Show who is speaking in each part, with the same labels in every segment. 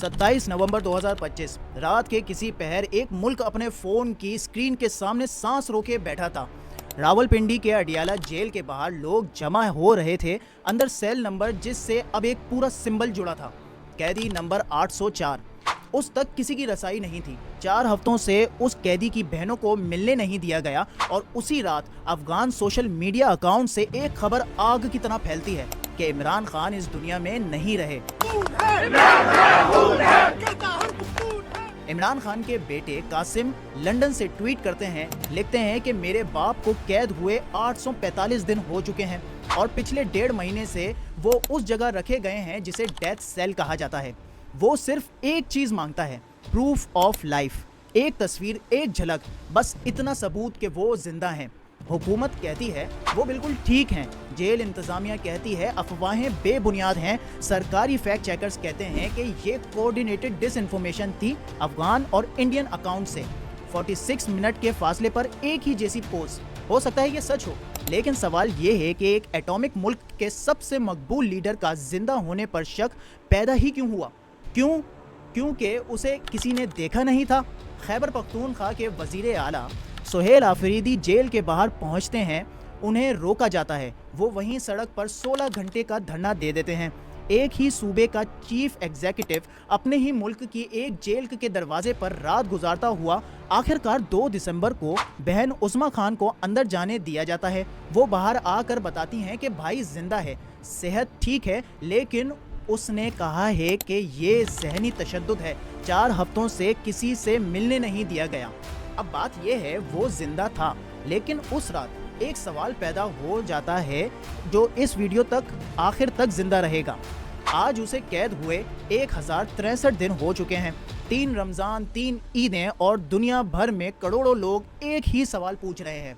Speaker 1: 27 नवंबर 2025 रात के किसी पहर एक मुल्क अपने फ़ोन की स्क्रीन के सामने सांस रोके बैठा था। रावलपिंडी के अडियाला जेल के बाहर लोग जमा हो रहे थे। अंदर सेल नंबर जिससे अब एक पूरा सिंबल जुड़ा था, कैदी नंबर 804। उस तक किसी की रसाई नहीं थी। 4 हफ्तों से उस कैदी की बहनों को मिलने नहीं दिया गया और उसी रात अफगान सोशल मीडिया अकाउंट से एक खबर आग की तरह फैलती है कि इमरान खान इस दुनिया में नहीं रहे। इमरान खान के बेटे कासिम लंदन से ट्वीट करते हैं, लिखते हैं कि मेरे बाप को कैद हुए 845 दिन हो चुके हैं और पिछले 1.5 महीने से वो उस जगह रखे गए हैं जिसे डेथ सेल कहा जाता है। वो सिर्फ एक चीज मांगता है, प्रूफ ऑफ लाइफ, एक तस्वीर, एक झलक, बस इतना सबूत कि वो जिंदा हैं। हुकूमत कहती है वो बिल्कुल ठीक हैं, जेल इंतजामिया कहती है अफवाहें बेबुनियाद हैं, सरकारी फैक्ट चेकर्स कहते हैं कि ये कोऑर्डिनेटेड डिसइंफॉर्मेशन थी अफगान और इंडियन अकाउंट से। 46 मिनट के फासले पर एक ही जैसी पोस्ट। हो सकता है ये सच हो, लेकिन सवाल ये है कि एक एटॉमिक मुल्क के सबसे मकबूल लीडर का जिंदा होने पर शक पैदा ही क्यों हुआ? क्योंकि उसे किसी ने देखा नहीं था। खैबर पख्तूनख्वा के वजीर आला सुहेल आफरीदी जेल के बाहर पहुंचते हैं, उन्हें रोका जाता है। वो वहीं सड़क पर 16 घंटे का धरना दे देते हैं। एक ही सूबे का चीफ एग्जीक्यूटिव अपने ही मुल्क की एक जेल के दरवाजे पर रात गुजारता हुआ आखिरकार 2 दिसंबर को बहन उस्मा खान को अंदर जाने दिया जाता है। वो बाहर आकर बताती हैं कि भाई जिंदा है, सेहत ठीक है, लेकिन उसने कहा है कि ये ज़हनी तशद्दुद है। 4 हफ्तों से किसी से मिलने नहीं दिया गया। अब बात यह है वो जिंदा था, लेकिन उस रात एक सवाल पैदा हो जाता है जो इस वीडियो तक आखिर तक जिंदा रहेगा। आज उसे कैद हुए 1063 दिन हो चुके हैं। 3 रमज़ान, 3 ईदें और दुनिया भर में करोड़ों लोग एक ही सवाल पूछ रहे हैं,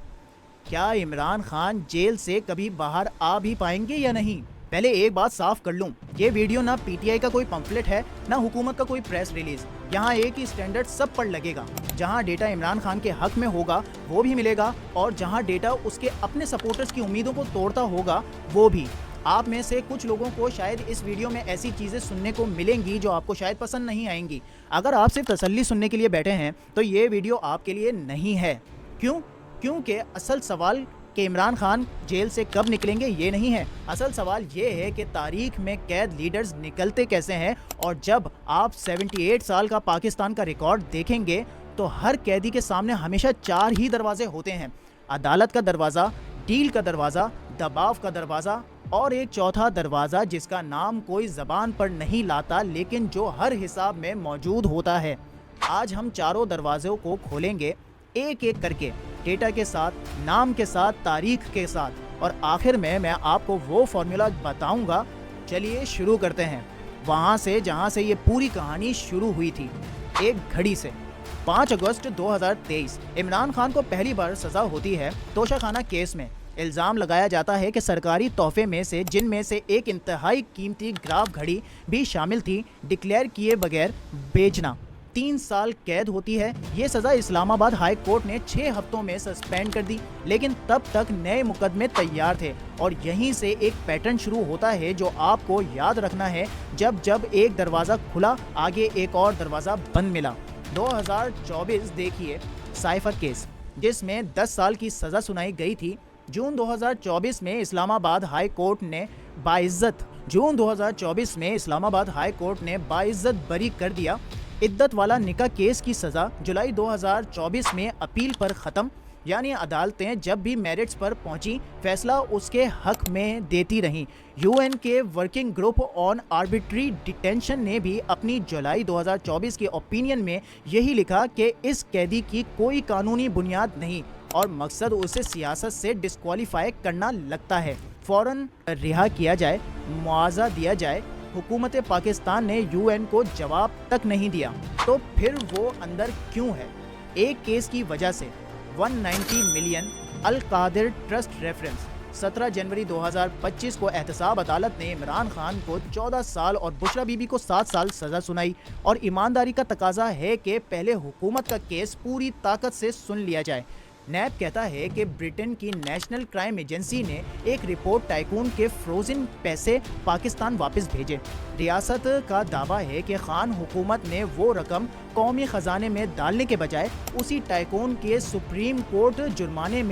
Speaker 1: क्या इमरान खान जेल से कभी बाहर आ भी पाएंगे या नहीं? पहले एक बात साफ कर लूं, ये वीडियो ना पीटीआई का कोई पंफलेट है, ना हुकूमत का कोई प्रेस रिलीज। यहाँ एक ही स्टैंडर्ड सब पर लगेगा। जहाँ डेटा इमरान खान के हक में होगा वो भी मिलेगा, और जहाँ डेटा उसके अपने सपोर्टर्स की उम्मीदों को तोड़ता होगा वो भी। आप में से कुछ लोगों को शायद इस वीडियो में ऐसी चीज़ें सुनने को मिलेंगी जो आपको शायद पसंद नहीं आएंगी। अगर आप सिर्फ तसल्ली सुनने के लिए बैठे हैं तो ये वीडियो आपके लिए नहीं है। क्योंकि असल सवाल कि इमरान खान जेल से कब निकलेंगे ये नहीं है। असल सवाल ये है कि तारीख में कैद लीडर्स निकलते कैसे हैं। और जब आप 78 साल का पाकिस्तान का रिकॉर्ड देखेंगे तो हर कैदी के सामने हमेशा 4 ही दरवाजे होते हैं, अदालत का दरवाज़ा, डील का दरवाज़ा, दबाव का दरवाज़ा और एक चौथा दरवाज़ा जिसका नाम कोई ज़बान पर नहीं लाता लेकिन जो हर हिसाब में मौजूद होता है। आज हम चारों दरवाज़ों को खोलेंगे एक एक करके, डेटा के साथ, नाम के साथ, तारीख के साथ, और आखिर में मैं आपको वो फॉर्मूला बताऊंगा। चलिए शुरू करते हैं वहाँ से जहाँ से ये पूरी कहानी शुरू हुई थी, एक घड़ी से। 5 अगस्त 2023 इमरान खान को पहली बार सज़ा होती है तोशाखाना केस में। इल्ज़ाम लगाया जाता है कि सरकारी तोहफे में से, जिनमें से एक इंतहाई कीमती ग्राफ घड़ी भी शामिल थी, डिक्लेयर किए बगैर बेचना। 3 साल कैद होती है। ये सज़ा इस्लामाबाद हाई कोर्ट ने 6 हफ्तों में सस्पेंड कर दी, लेकिन तब तक नए मुकदमे तैयार थे। और यहीं से एक पैटर्न शुरू होता है जो आपको याद रखना है। जब जब एक दरवाज़ा खुला, आगे एक और दरवाज़ा बंद मिला। 2024 देखिए साइफर केस, जिसमें 10 साल की सज़ा सुनाई गई थी। जून 2024 में इस्लामाबाद हाई कोर्ट ने बाइज्जत बरी कर दिया। इद्दत वाला निकाह केस की सज़ा जुलाई 2024 में अपील पर ख़त्म, यानी अदालतें जब भी मेरिट्स पर पहुंची फैसला उसके हक में देती रहीं। यूएन के working group on arbitrary detention ने भी अपनी जुलाई 2024 की ओपिनियन में यही लिखा कि इस कैदी की कोई कानूनी बुनियाद नहीं और मकसद उसे सियासत से डिस्क्वालीफाई करना लगता है। फ़ौरन रिहा किया जाए, मुआवजा दिया जाए। हुकूमत पाकिस्तान ने यूएन को जवाब तक नहीं दिया, तो फिर वो अंदर क्यों है? एक केस की वजह से 190 मिलियन अल कादिर ट्रस्ट रेफरेंस। 17 जनवरी 2025 को एहतसाब अदालत ने इमरान खान को 14 साल और बुशरा बीबी को 7 साल सज़ा सुनाई। और ईमानदारी का तकाजा है कि पहले हुकूमत का केस पूरी ताकत से सुन लिया जाए। नैब कहता है कि ब्रिटेन की नेशनल क्राइम एजेंसी ने एक रिपोर्ट टाइकून के फ्रोजन पैसे पाकिस्तान वापस भेजे। रियासत का दावा है कि खान हुकूमत ने वो रकम कौमी खजाने में डालने के बजाय उसी टाइकून के सुप्रीम कोर्ट जुर्माने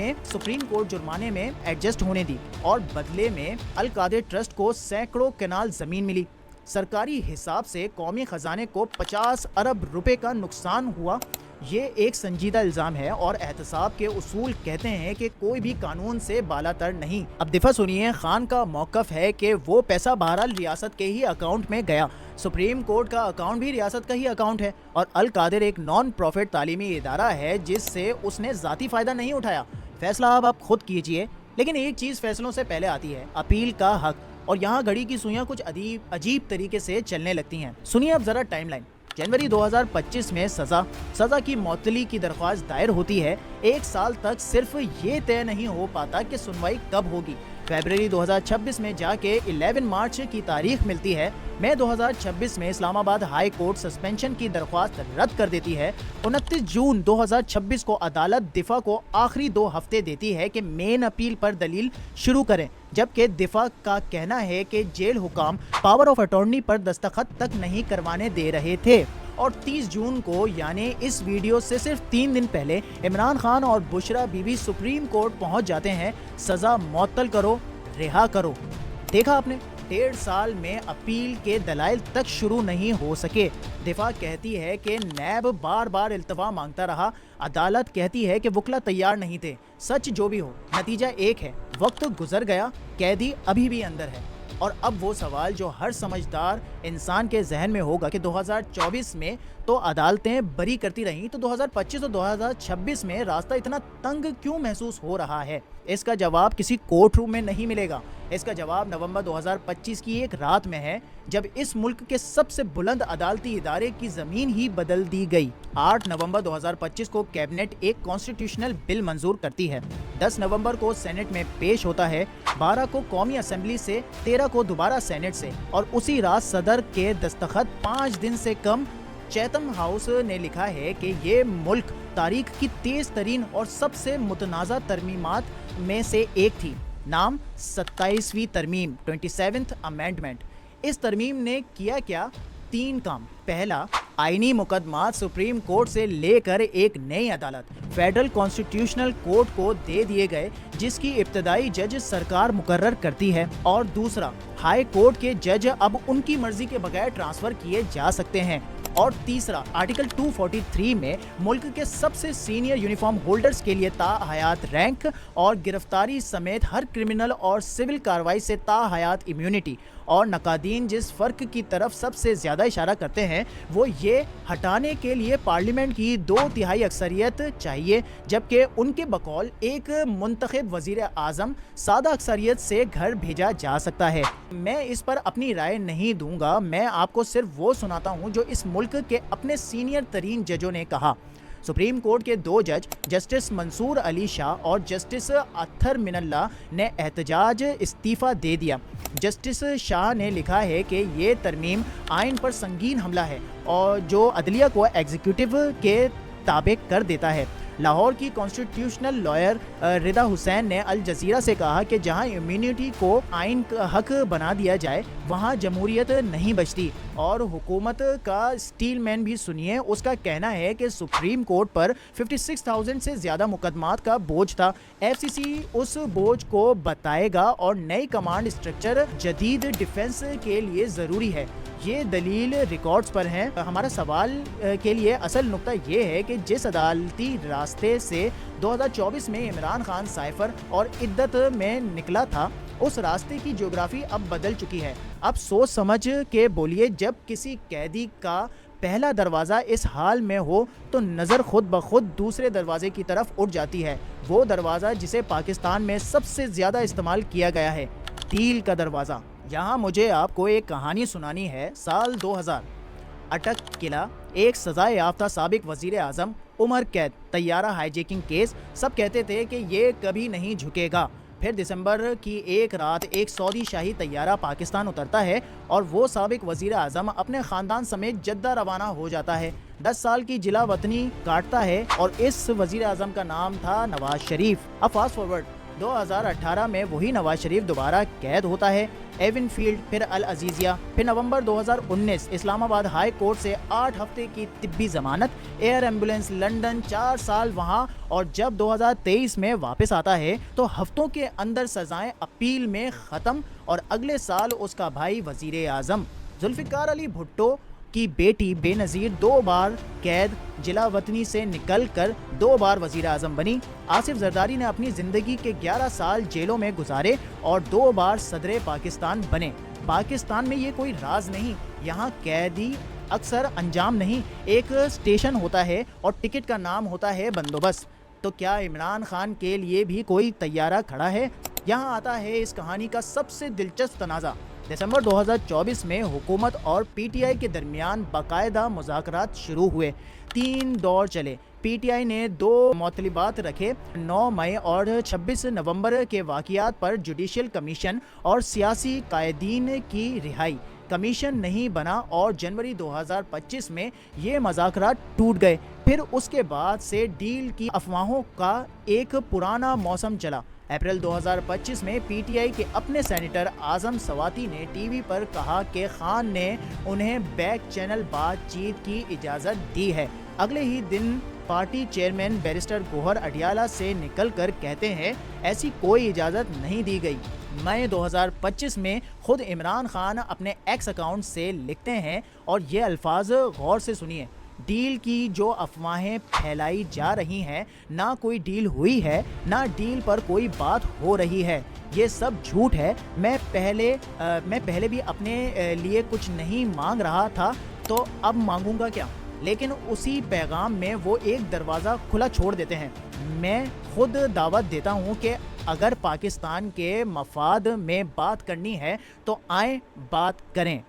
Speaker 1: में एडजस्ट होने दी और बदले में अल कादिर ट्रस्ट को सैकड़ों कनाल जमीन मिली। सरकारी हिसाब से कौमी खजाने को 50 अरब रुपए का नुकसान हुआ। ये एक संजीदा इल्ज़ाम है और एहतसाब के उसूल कहते हैं कि कोई भी कानून से बालातर नहीं। अब दिफा सुनिए, खान का मौक़िफ़ है कि वो पैसा बहरहाल रियासत के ही अकाउंट में गया। सुप्रीम कोर्ट का अकाउंट भी रियासत का ही अकाउंट है और अल कादिर एक नॉन प्रॉफिट तालीमी इदारा है जिससे उसने ज़ाती फ़ायदा नहीं उठाया। फैसला अब आप खुद कीजिए, लेकिन एक चीज़ फैसलों से पहले आती है, अपील का हक। और यहाँ घड़ी की सुइयाँ कुछ अजीब तरीके से चलने लगती हैं। सुनिए अब ज़रा टाइमलाइन। जनवरी 2025 में सज़ा की मअतली की दरख्वास्त दायर होती है। एक साल तक सिर्फ ये तय नहीं हो पाता कि सुनवाई कब होगी। फरवरी 2026 में जाके 11 मार्च की तारीख मिलती है। मई 2026 में इस्लामाबाद हाई कोर्ट सस्पेंशन की दरख्वास्त रद्द कर देती है। 29 जून 2026 को अदालत दिफा को आखिरी 2 हफ्ते देती है कि मेन अपील पर दलील शुरू करें, जबकि दिफा का कहना है कि जेल हुकाम पावर ऑफ अटॉर्नी पर दस्तखत तक नहीं करवाने दे रहे थे। और 30 जून को यानी इस वीडियो से सिर्फ 3 दिन पहले इमरान खान और बुशरा बीबी सुप्रीम कोर्ट पहुंच जाते हैं। सज़ा मुअत्तल करो, रिहा करो। देखा आपने, 1.5 साल में अपील के दलाइल तक शुरू नहीं हो सके। दिफा कहती है कि नैब बार बार इल्तवा मांगता रहा। अदालत कहती है कि वकला तैयार नहीं थे। सच जो भी हो, नतीजा एक है, वक्त गुजर गया, कैदी अभी भी अंदर है। और अब वो सवाल जो हर समझदार इंसान के जहन में होगा कि 2024 में तो अदालतें बरी करती रहीं, तो 2025 और 2026 में रास्ता इतना तंग क्यों महसूस हो रहा है? इसका जवाब किसी कोर्ट रूम में नहीं मिलेगा। इसका जवाब नवंबर 2025 की एक रात में है, जब इस मुल्क के सबसे बुलंद अदालती इदारे की ज़मीन ही बदल दी गई। 8 नवंबर 2025 को कैबिनेट एक कॉन्स्टिट्यूशनल बिल मंजूर करती है। 10 नवंबर को सेनेट में पेश होता है, 12 को कौमी असम्बली से, 13 को दोबारा सेनेट से, और उसी रात सदर के दस्तखत। 5 दिन से कम। चैथम हाउस ने लिखा है कि ये मुल्क तारीख की तेज तरीन और सबसे मुतनाज़ा तरमीमात में से एक थी। नाम 27वीं तरमीम, 27th अमेंडमेंट। इस तरमीम ने किया क्या? 3 काम। पहला, आईनी मुकदमात सुप्रीम कोर्ट से लेकर एक नई अदालत फेडरल कॉन्स्टिट्यूशनल कोर्ट को दे दिए गए, जिसकी इब्तदाई जज सरकार मुकर्रर करती है। और दूसरा, हाई कोर्ट के जज अब उनकी मर्जी के बगैर ट्रांसफर किए जा सकते हैं। और तीसरा, आर्टिकल 243 में मुल्क के सबसे सीनियर यूनिफॉर्म होल्डर्स के लिए ताहयात रैंक और गिरफ्तारी समेत हर क्रिमिनल और सिविल कार्रवाई से ताहयात इम्यूनिटी। और नकादीन जिस फ़र्क की तरफ सबसे ज़्यादा इशारा करते हैं वो ये हटाने के लिए पार्लियामेंट की 2/3 अक्सरियत चाहिए, जबकि उनके बकौल एक मुंतखब वज़ीर आज़म सादा अक्सरियत से घर भेजा जा सकता है। मैं इस पर अपनी राय नहीं दूंगा, मैं आपको सिर्फ वो सुनाता हूँ जो इस मुल्क के अपने सीनियर तरीन जजों ने कहा। सुप्रीम कोर्ट के 2 जज जस्टिस मंसूर अली शाह और जस्टिस अत्तर मिनल्ला ने एहतजाज इस्तीफ़ा दे दिया। जस्टिस शाह ने लिखा है कि ये तरमीम आइन पर संगीन हमला है और जो अदलिया को एग्जीक्यूटिव के ताबे कर देता है। लाहौर की कॉन्स्टिट्यूशनल लॉयर रिदा हुसैन ने अल जजीरा से कहा कि जहां इम्यूनिटी को आइन का हक बना दिया जाए वहां जमहूरियत नहीं बचती। और हुकूमत का स्टीलमैन भी सुनिए, उसका कहना है कि सुप्रीम कोर्ट पर 56,000 से ज़्यादा मुकदमात का बोझ था। FCC उस बोझ को बताएगा और नई कमांड स्ट्रक्चर जदीद डिफेंस के लिए ज़रूरी है। ये दलील रिकॉर्ड्स पर हैं। हमारा सवाल के लिए असल नुक्ता ये है कि जिस अदालती रास्ते से 2024 में इमरान खान साइफर और इद्दत में निकला था, उस रास्ते की ज्योग्राफी अब बदल चुकी है। अब सोच समझ के बोलिए, जब किसी कैदी का पहला दरवाज़ा इस हाल में हो तो नज़र खुद ब खुद दूसरे दरवाजे की तरफ उठ जाती है। वो दरवाज़ा जिसे पाकिस्तान में सबसे ज़्यादा इस्तेमाल किया गया है, डील का दरवाज़ा। यहाँ मुझे आपको एक कहानी सुनानी है। साल 2000, अटक किला, एक सज़ा याफ्ता साबिक वज़ीर आज़म, उम्र कैद, तैयारा हाईजैकिंग केस। सब कहते थे कि ये कभी नहीं झुकेगा। फिर दिसंबर की एक रात एक सऊदी शाही तैयारा पाकिस्तान उतरता है और वो साबिक वजीर आजम अपने खानदान समेत जद्दा रवाना हो जाता है। 10 साल की जिला वतनी काटता है और इस वजीर आजम का नाम था नवाज शरीफ। अब फास्ट फॉरवर्ड 2018 में वही नवाज शरीफ दोबारा कैद होता है। एविन फील्ड, फिर अल अजीजिया, फिर नवंबर 2019 इस्लामाबाद हाई कोर्ट से 8 हफ्ते की तिब्बी जमानत, एयर एम्बुलेंस, लंदन, 4 साल वहां, और जब 2023 में वापस आता है तो हफ्तों के अंदर सजाएं अपील में खत्म और अगले साल उसका भाई वजीर आजम जुल्फिकार अली भुट्टो की बेटी बेनज़ीर 2 बार कैद, जिला वतनी से निकलकर 2 बार वजीर आजम बनी। आसिफ जरदारी ने अपनी जिंदगी के 11 साल जेलों में गुजारे और 2 बार सदरे पाकिस्तान बने। पाकिस्तान में ये कोई राज नहीं, यहाँ कैदी अक्सर अंजाम नहीं, एक स्टेशन होता है और टिकट का नाम होता है बंदोबस्त। तो क्या इमरान खान के लिए भी कोई तैयारा खड़ा है? यहाँ आता है इस कहानी का सबसे दिलचस्प तनाज़ा। दिसंबर 2024 में हुकूमत और पीटीआई के दरमियान बाकायदा मुज़ाकरात शुरू हुए। 3 दौर चले। पीटीआई ने 2 मुतलबात रखे, 9 मई और 26 नवंबर के वाक़ियात पर जुडिशल कमीशन और सियासी कायदीन की रिहाई। कमीशन नहीं बना और जनवरी 2025 में ये मुज़ाकरात टूट गए। फिर उसके बाद से डील की अफवाहों का एक पुराना मौसम चला। अप्रैल 2025 में पीटीआई के अपने सेनेटर आजम सवाती ने टीवी पर कहा कि खान ने उन्हें बैक चैनल बातचीत की इजाज़त दी है। अगले ही दिन party chairman barrister Gohar Adiala से निकलकर कहते हैं ऐसी कोई इजाज़त नहीं दी गई। मई 2025 में खुद इमरान खान अपने एक्स अकाउंट से लिखते हैं और ये अल्फाज गौर से सुनिए। डील की जो अफवाहें फैलाई जा रही हैं, ना कोई डील हुई है, ना डील पर कोई बात हो रही है, ये सब झूठ है। मैं पहले भी अपने लिए कुछ नहीं मांग रहा था तो अब मांगूंगा क्या? लेकिन उसी पैगाम में वो एक दरवाज़ा खुला छोड़ देते हैं। मैं खुद दावत देता हूँ कि अगर पाकिस्तान के मफाद में बात करनी है तो आए बात करें।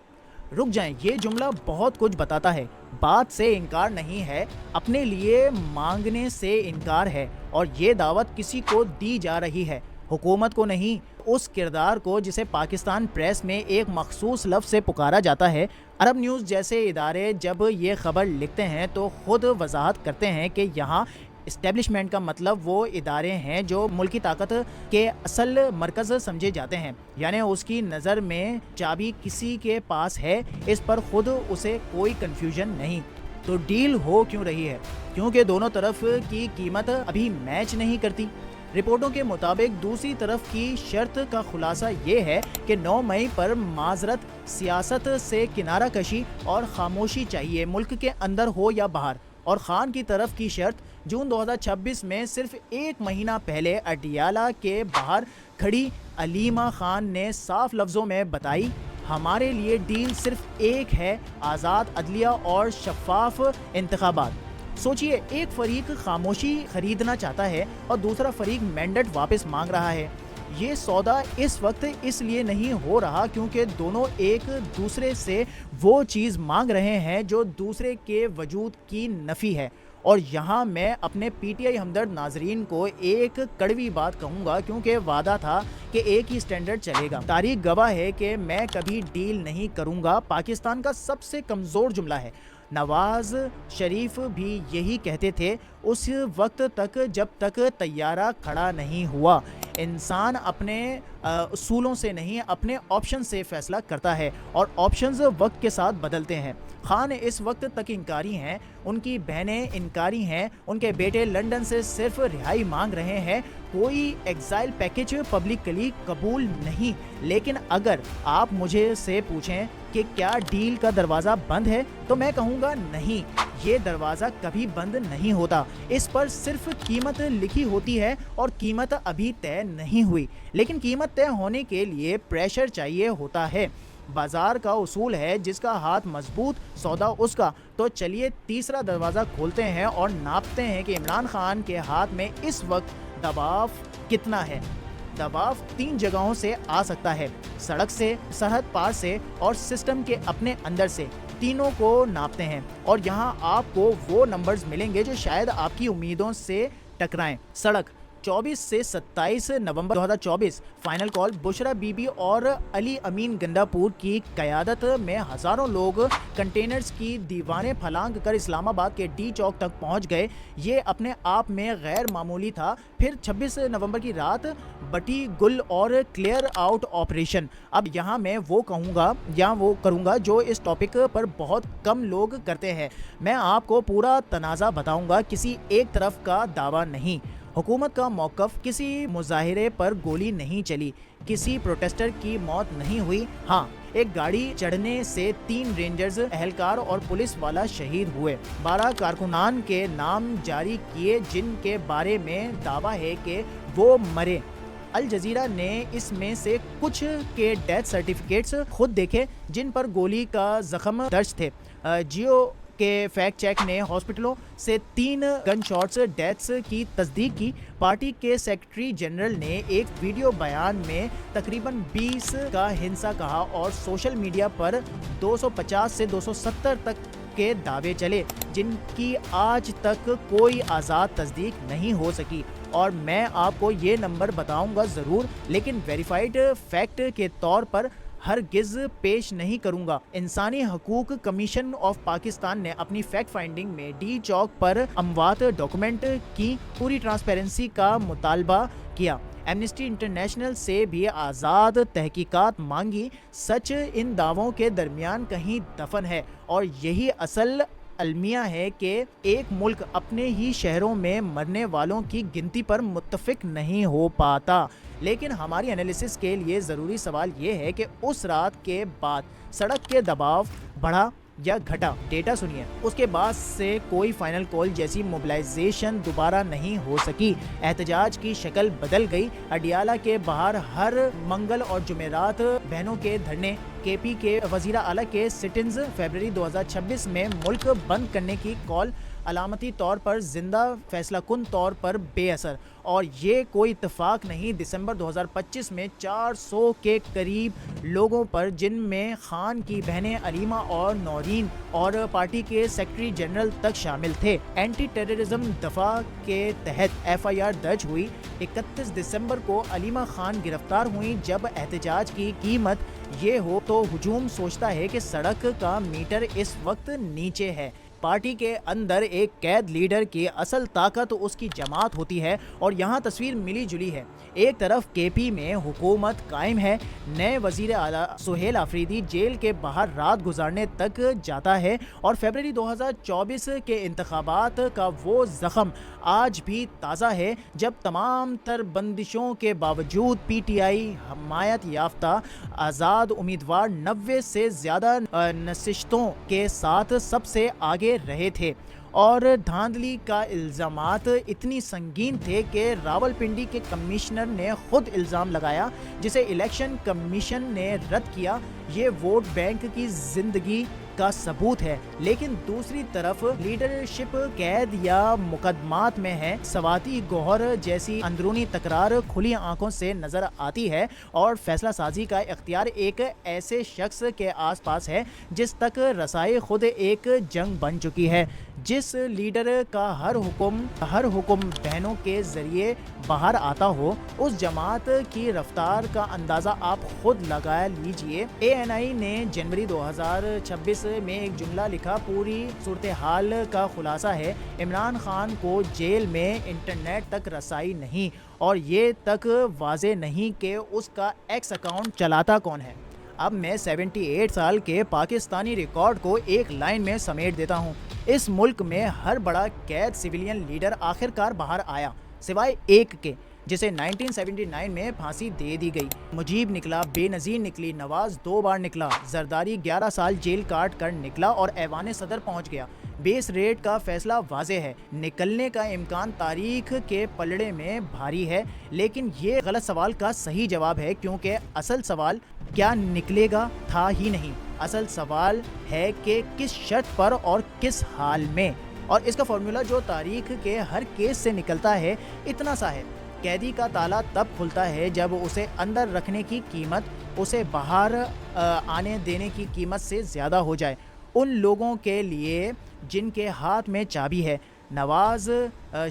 Speaker 1: रुक जाएं, ये जुमला बहुत कुछ बताता है। बात से इनकार नहीं है, अपने लिए मांगने से इनकार है, और ये दावत किसी को दी जा रही है, हुकूमत को नहीं, उस किरदार को जिसे पाकिस्तान प्रेस में एक मखसूस लफ्ज़ से पुकारा जाता है। अरब न्यूज़ जैसे इदारे जब ये खबर लिखते हैं तो खुद वजाहत करते हैं कि यहाँ इस्टेब्लिशमेंट का मतलब वो इदारे हैं जो मुल्की ताकत के असल मरकज़ समझे जाते हैं, यानी उसकी नज़र में चाबी किसी के पास है, इस पर खुद उसे कोई कन्फ्यूजन नहीं। तो डील हो क्यों रही है? क्योंकि दोनों तरफ की कीमत अभी मैच नहीं करती। रिपोर्टों के मुताबिक दूसरी तरफ की शर्त का खुलासा ये है कि 9 मई पर माजरत, सियासत से किनारा कशी और खामोशी चाहिए, मुल्क के अंदर हो या बाहर। और खान की तरफ की शर्त जून 2026 में सिर्फ 1 महीना पहले अडियाला के बाहर खड़ी अलीमा खान ने साफ लफ्ज़ों में बताई, हमारे लिए डील सिर्फ एक है, आज़ाद अदलिया और शफाफ इंतखाबात। सोचिए, एक फरीक खामोशी खरीदना चाहता है और दूसरा फरीक मैंडेट वापस मांग रहा है। ये सौदा इस वक्त इसलिए नहीं हो रहा क्योंकि दोनों एक दूसरे से वो चीज़ मांग रहे हैं जो दूसरे के वजूद की नफ़ी है। और यहाँ मैं अपने पीटीआई हमदर्द नाजरीन को एक कड़वी बात कहूँगा, क्योंकि वादा था कि एक ही स्टैंडर्ड चलेगा। तारीख गवाह है कि मैं कभी डील नहीं करूँगा पाकिस्तान का सबसे कमज़ोर जुमला है। नवाज शरीफ भी यही कहते थे उस वक्त तक जब तक तैयारा खड़ा नहीं हुआ। इंसान अपने उसूलों से नहीं, अपने ऑप्शन से फैसला करता है और ऑप्शंस वक्त के साथ बदलते हैं। खान इस वक्त तक इनकारी हैं, उनकी बहनें इनकारी हैं, उनके बेटे लंदन से सिर्फ रिहाई मांग रहे हैं, कोई एग्जाइल पैकेज पब्लिकली कबूल नहीं। लेकिन अगर आप मुझे से पूछें कि क्या डील का दरवाज़ा बंद है, तो मैं कहूँगा नहीं, ये दरवाज़ा कभी बंद नहीं होता। इस पर सिर्फ कीमत लिखी होती है और कीमत अभी तय नहीं हुई। लेकिन कीमत तय होने के लिए प्रेशर चाहिए होता है। बाजार का उसूल है जिसका हाथ मजबूत सौदा उसका। तो चलिए तीसरा दरवाज़ा खोलते हैं और नापते हैं कि इमरान खान के हाथ में इस वक्त दबाव कितना है। दबाव 3 जगहों से आ सकता है, सड़क से, सरहद पार से और सिस्टम के अपने अंदर से। तीनों को नापते हैं और यहाँ आपको वो नंबर्स मिलेंगे जो शायद आपकी उम्मीदों से टकराएं। सड़क, 24 से 27 नवंबर 2024 फाइनल कॉल बुशरा बीबी और अली अमीन गंडापुर की क़यादत में हज़ारों लोग कंटेनर्स की दीवारें फलांग कर इस्लामाबाद के डी चौक तक पहुंच गए। ये अपने आप में गैर मामूली था। फिर 26 नवंबर की रात बटी गुल और क्लियर आउट ऑपरेशन। अब यहाँ मैं वो कहूँगा या वो करूँगा जो इस टॉपिक पर बहुत कम लोग करते हैं। मैं आपको पूरा तनाज़ा बताऊँगा, किसी एक तरफ का दावा नहीं। हुकूमत का मौक़िफ़, किसी मुजाहिरे पर गोली नहीं चली, किसी प्रोटेस्टर की मौत नहीं हुई। हाँ, एक गाड़ी चढ़ने से 3 रेंजर्स, एहलकार और पुलिस वाला शहीद हुए। 12 कारकुनान के नाम जारी किए जिनके बारे में दावा है कि वो मरे। अल जजीरा ने इसमें से कुछ के डेथ सर्टिफिकेट्स खुद देखे जिन पर गोली का जख्म दर्ज थे। जियो के फैक्ट चेक ने हॉस्पिटलों से 3 गन शॉट्स डेथ्स की तस्दीक की। पार्टी के सेक्रेटरी जनरल ने एक वीडियो बयान में तकरीबन 20 का हिंसा कहा और सोशल मीडिया पर 250 से 270 तक के दावे चले जिनकी आज तक कोई आज़ाद तस्दीक नहीं हो सकी। और मैं आपको ये नंबर बताऊंगा ज़रूर, लेकिन वेरीफाइड फैक्ट के तौर पर हरगिज़ पेश नहीं करूंगा। इंसानी हकूक कमीशन ऑफ पाकिस्तान ने अपनी फैक्ट फाइंडिंग में डी चौक पर अमवात डॉक्यूमेंट की पूरी ट्रांसपेरेंसी का मुतालबा किया। एमनेस्टी इंटरनेशनल से भी आज़ाद तहकीकात मांगी। सच इन दावों के दरमियान कहीं दफन है और यही असल अलमिया है कि एक मुल्क अपने ही शहरों में मरने वालों की गिनती पर मुत्तफिक नहीं हो पाता। लेकिन हमारी एनालिसिस के लिए ज़रूरी सवाल ये है कि उस रात के बाद सड़क के दबाव बढ़ा या घटा। डेटा सुनिए, उसके बाद से कोई फाइनल कॉल जैसी मोबिलाइजेशन दोबारा नहीं हो सकी। एहतजाज की शक्ल बदल गई। अडियाला के बाहर हर मंगल और जुमेरात बहनों के धरने। केपी के वज़ीर आला के सिटिंस फरवरी 2026 में मुल्क बंद करने की कॉल अलामती तौर पर जिंदा, फैसला कुन तौर पर बेअसर। और ये कोई इत्तेफाक नहीं, दिसंबर 2025 में 400 के करीब लोगों पर, जिनमें खान की बहनें अलीमा और नौरीन और पार्टी के सेक्रेटरी जनरल तक शामिल थे, एंटी टेररिज्म दफा के तहत FIR दर्ज हुई। 31 दिसंबर को अलीमा खान गिरफ्तार हुई। जब एहतजाज की कीमत ये हो तो हुजूम सोचता है कि सड़क का मीटर इस वक्त नीचे है। पार्टी के अंदर एक कैद लीडर की असल ताकत उसकी जमात होती है और यहाँ तस्वीर मिली जुली है। एक तरफ केपी में हुकूमत कायम है, नए वजीर आला सुहेल आफरीदी जेल के बाहर रात गुजारने तक जाता है और फरवरी 2024 के इंतखाबात का वो जख्म आज भी ताज़ा है जब तमाम तर बंदिशों के बावजूद PTI हमायत याफ्ता आज़ाद उम्मीदवार 90 से ज़्यादा नशिस्तों के साथ सबसे आगे रहे थे। और धांधली का इल्ज़ामात इतनी संगीन थे कि रावलपिंडी के कमिश्नर ने खुद इल्ज़ाम लगाया, जिसे इलेक्शन कमीशन ने रद्द किया। ये वोट बैंक की जिंदगी का सबूत है। लेकिन दूसरी तरफ लीडरशिप कैद या मुकदमात में है। सवाती गौहर जैसी अंदरूनी तकरार खुली आंखों से नजर आती है और फैसला साजी का इख्तियार एक ऐसे शख्स के आसपास है जिस तक रसाई खुद एक जंग बन चुकी है। जिस लीडर का हर हुक्म बहनों के जरिए बाहर आता हो, उस जमात की रफ्तार का अंदाज़ा आप खुद लगा लीजिए। ANI ने जनवरी 2026 में एक जुमला लिखा, पूरी सूरत हाल का खुलासा है, इमरान खान को जेल में इंटरनेट तक रसाई नहीं और ये तक वाज़े नहीं कि उसका एक्स अकाउंट चलाता कौन है। अब मैं 78 साल के पाकिस्तानी रिकॉर्ड को एक लाइन में समेट देता हूँ। इस मुल्क में हर बड़ा कैद सिविलियन लीडर आखिरकार बाहर आया, सिवाय एक के, जिसे 1979 में फांसी दे दी गई। मुजीब निकला, बेनज़ीर निकली, नवाज 2 बार निकला, जरदारी 11 साल जेल काट कर निकला और ऐवान सदर पहुंच गया। बेस रेट का फैसला वाज़े है, निकलने का इम्कान तारीख के पलड़े में भारी है। लेकिन ये गलत सवाल का सही जवाब है, क्योंकि असल सवाल क्या निकलेगा था ही नहीं। असल सवाल है कि किस शर्त पर और किस हाल में। और इसका फॉर्मूला जो तारीख के हर केस से निकलता है इतना सा है, कैदी का ताला तब खुलता है जब उसे अंदर रखने की कीमत उसे बाहर आने देने की कीमत से ज़्यादा हो जाए। उन लोगों के लिए जिनके हाथ में चाबी है, नवाज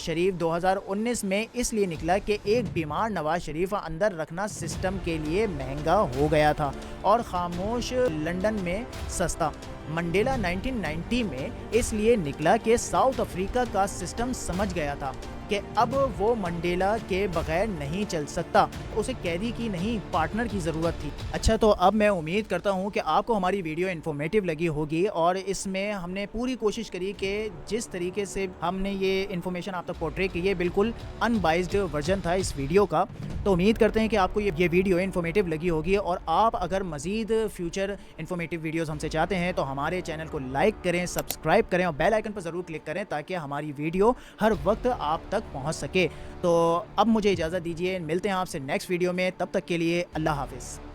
Speaker 1: शरीफ 2019 में इसलिए निकला कि एक बीमार नवाज शरीफ अंदर रखना सिस्टम के लिए महंगा हो गया था और खामोश लंदन में सस्ता। मंडेला 1990 में इसलिए निकला कि साउथ अफ्रीका का सिस्टम समझ गया था कि अब वो मंडेला के बगैर नहीं चल सकता, उसे कैदी की नहीं पार्टनर की ज़रूरत थी। अच्छा, तो अब मैं उम्मीद करता हूँ कि आपको हमारी वीडियो इन्फॉर्मेटिव लगी होगी और इसमें हमने पूरी कोशिश करी कि जिस तरीके से हमने ये इन्फॉर्मेशन आप तक पोर्ट्रे की है बिल्कुल अनबाइज्ड वर्जन था इस वीडियो का। तो उम्मीद करते हैं कि आपको ये वीडियो इन्फॉर्मेटिव लगी होगी और आप अगर मज़ीद फ्यूचर इन्फॉर्मेटिव वीडियोज़ हमसे चाहते हैं तो हमारे चैनल को लाइक करें, सब्सक्राइब करें और बेल आइकन पर ज़रूर क्लिक करें ताकि हमारी वीडियो हर वक्त आप तक पहुंच सके। तो अब मुझे इजाज़त दीजिए, मिलते हैं आपसे नेक्स्ट वीडियो में, तब तक के लिए अल्लाह हाफिज़।